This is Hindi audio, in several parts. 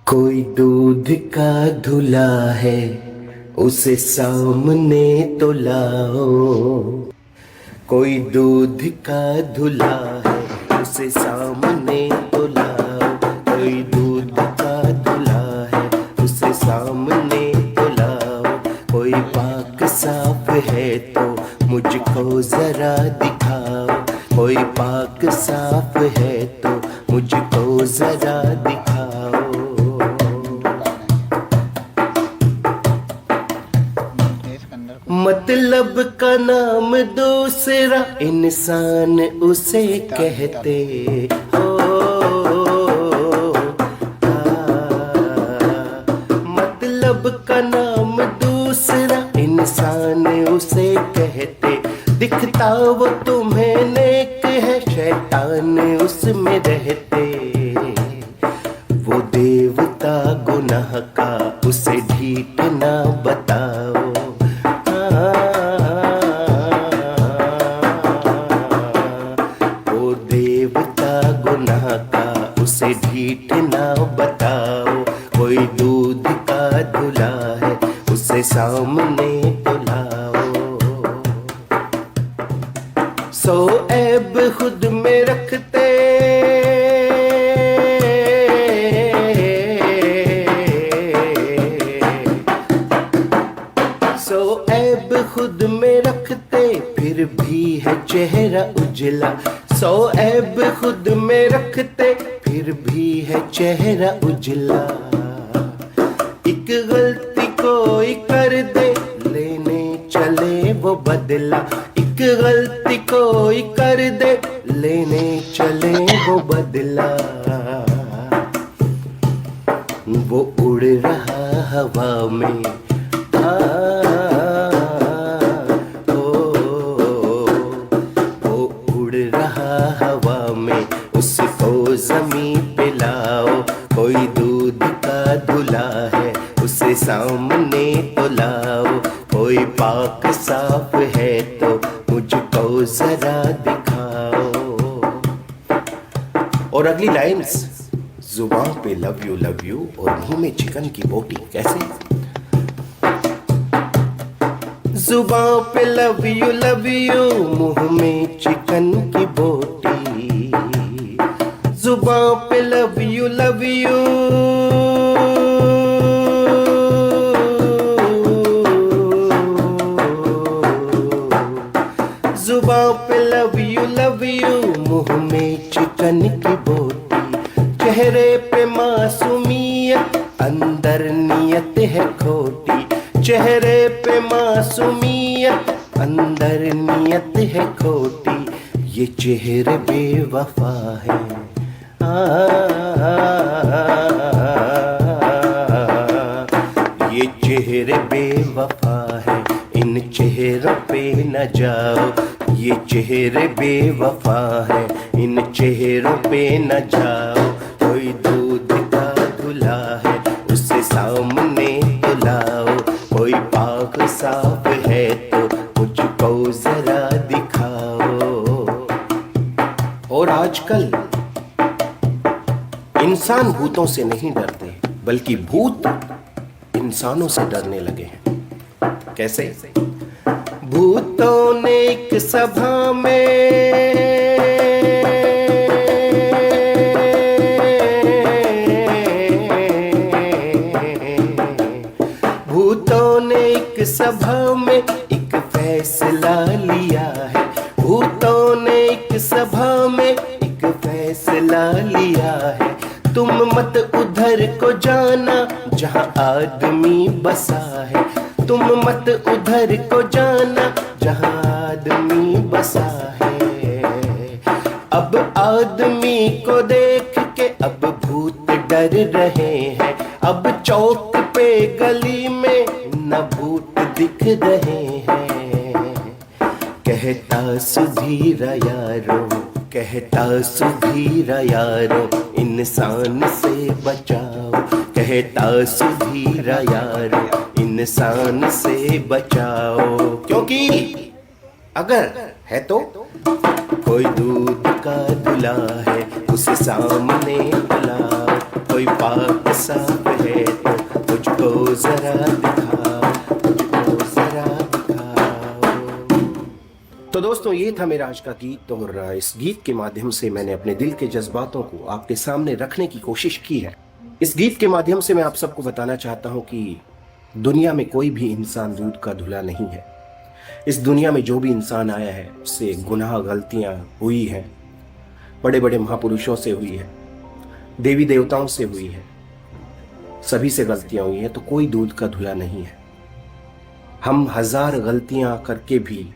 कोई दूध का धुला है, उसे सामने तो लाओ। कोई दूध का धुला है, उसे सामने तो लाओ। कोई दूध का धुला है, उसे सामने तो लाओ। कोई पाक साफ है तो मुझको जरा दिखाओ। कोई पाक साफ है तो मुझको जरा दिखाओ। मतलब का नाम दूसरा इंसान उसे कहते हो। मतलब का नाम दूसरा इंसान उसे कहते। दिखता वो तुम्हें नेक है, शैतान उसमें रहते। वो देवता गुनाह का उसे ढीठ ना बताओ। वो देवता गुनाह का उसे ढीठ ना बताओ। कोई दूध का धुला है, उसे सामने तो लाओ। सो ऐब खुद में रखते, सो ऐब खुद में रखते, फिर भी है चेहरा उजला। सो ऐब खुद में रखते, फिर भी है चेहरा उजला। एक गलती कोई कर दे, लेने चले वो बदला। एक गलती कोई कर दे, लेने चले वो बदला। वो उड़ रहा हवा में, वो उड़ रहा हवा में, उसको ज़मीं पे लाओ। कोई दूध का धुला है, उसे सामने तो लाओ। कोई पाक साफ है तो मुझको जरा दिखाओ। और अगली लाइन्स, जुबान पे लव यू और मुंह में चिकन की बोटी। कैसे? जुबान पे लव यू, मुंह में चिकन की बोटी। जुबान पे लव यू, जुबान पे लव यू, मुंह में चिकन की बोटी। चेहरे पे मासूमियत, अंदर नियत है खोटी। चेहरे पे मासूमियत, अंदर नियत है खोटी। ये चेहरे बेवफा है। ये चेहरे बेवफा है, इन चेहरों पे न जाओ। ये चेहरे बेवफा है, इन चेहरों पे न जाओ। कोई दूध का धुला है, उसे सामने तो लाओ। कोई पाक साफ है तो मुझको जरा दिखाओ। और आजकल इंसान भूतों से नहीं डरते, बल्कि भूत इंसानों से डरने लगे हैं। कैसे? भूतों ने एक सभा में, भूतों ने एक सभा में एक फैसला लिया है। भूतों ने एक सभा में एक फैसला लिया है। तुम मत उधर को जाना जहां आदमी बसा है। तुम मत उधर को जाना जहां आदमी बसा है। अब आदमी को देख के अब भूत डर रहे हैं। अब चौक पे गली में न भूत दिख रहे हैं। कहता सुधीरा यारो, कहता सुधीरा यारो, इंसान से बचाओ। कहता सुधीरा यारो, इंसान से बचाओ। क्योंकि अगर है तो कोई दूध का धुला है, उसे सामने लाओ। कोई पाक साफ है तो मुझको जरा दिखाओ, मुझको जरा दिखाओ। तो दोस्तों, ये था मेरा आज का गीत, और इस गीत के माध्यम से मैंने अपने दिल के जज्बातों को आपके सामने रखने की कोशिश की है। इस गीत के माध्यम से मैं आप सबको बताना चाहता हूं कि दुनिया में कोई भी इंसान दूध का धुला नहीं है। इस दुनिया में जो भी इंसान आया है उससे गुनाह गलतियां हुई हैं, बड़े बड़े महापुरुषों से हुई है, देवी देवताओं से हुई है, सभी से गलतियां हुई हैं, तो कोई दूध का धुला नहीं है। हम 1000 गलतियां करके भी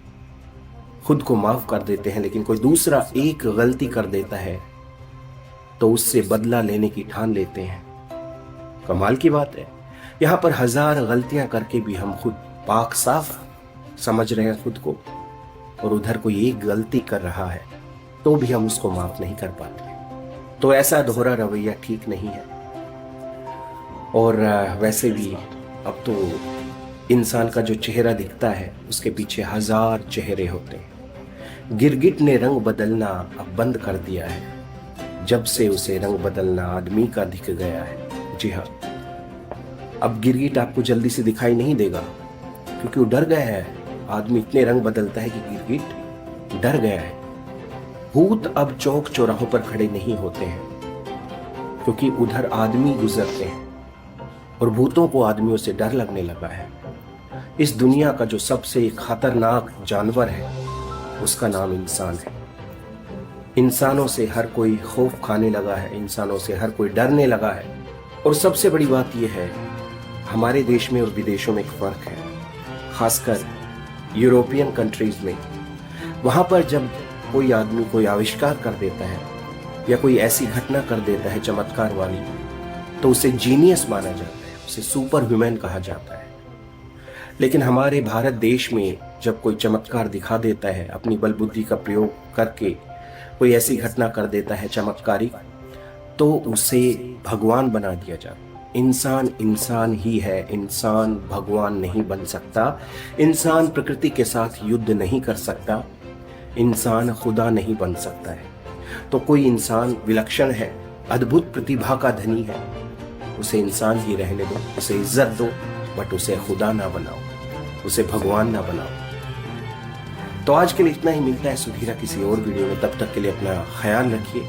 खुद को माफ कर देते हैं, लेकिन कोई दूसरा एक गलती कर देता है तो उससे बदला लेने की ठान लेते हैं। कमाल की बात है, यहां पर 1000 गलतियां करके भी हम खुद पाक साफ समझ रहे हैं खुद को, और उधर कोई एक गलती कर रहा है तो भी हम उसको माफ नहीं कर पाते। तो ऐसा दोहरा रवैया ठीक नहीं है। और वैसे भी अब तो इंसान का जो चेहरा दिखता है उसके पीछे 1000 चेहरे होते हैं। गिरगिट ने रंग बदलना अब बंद कर दिया है, जब से उसे रंग बदलना आदमी का दिख गया है। जी हाँ, अब गिरगिट आपको जल्दी से दिखाई नहीं देगा क्योंकि वो डर गया है। आदमी इतने रंग बदलता है कि गिरगिट डर गया है। भूत अब चौक चौराहों पर खड़े नहीं होते हैं क्योंकि उधर आदमी गुजरते हैं और भूतों को आदमियों से डर लगने लगा है। इस दुनिया का जो सबसे खतरनाक जानवर है उसका नाम इंसान है। इंसानों से हर कोई खौफ खाने लगा है, इंसानों से हर कोई डरने लगा है। और सबसे बड़ी बात यह है, हमारे देश में और विदेशों में एक फर्क है, खासकर यूरोपियन कंट्रीज में। वहां पर जब कोई आदमी कोई आविष्कार कर देता है या कोई ऐसी घटना कर देता है चमत्कार वाली, तो उसे जीनियस माना जाता है, उसे सुपर ह्यूमन कहा जाता है। लेकिन हमारे भारत देश में जब कोई चमत्कार दिखा देता है, अपनी बलबुद्धि का प्रयोग करके कोई ऐसी घटना कर देता है चमत्कारी, तो उसे भगवान बना दिया जाता है। इंसान इंसान ही है, इंसान भगवान नहीं बन सकता। इंसान प्रकृति के साथ युद्ध नहीं कर सकता, इंसान खुदा नहीं बन सकता है। तो कोई इंसान विलक्षण है, अद्भुत प्रतिभा का धनी है, उसे इंसान ही रहने दो, उसे इज्जत दो, बट उसे खुदा ना बनाओ, उसे भगवान ना बनाओ। तो आज के लिए इतना ही, मिलता है सुधीरा किसी और वीडियो में। तब तक के लिए अपना ख्याल रखिए।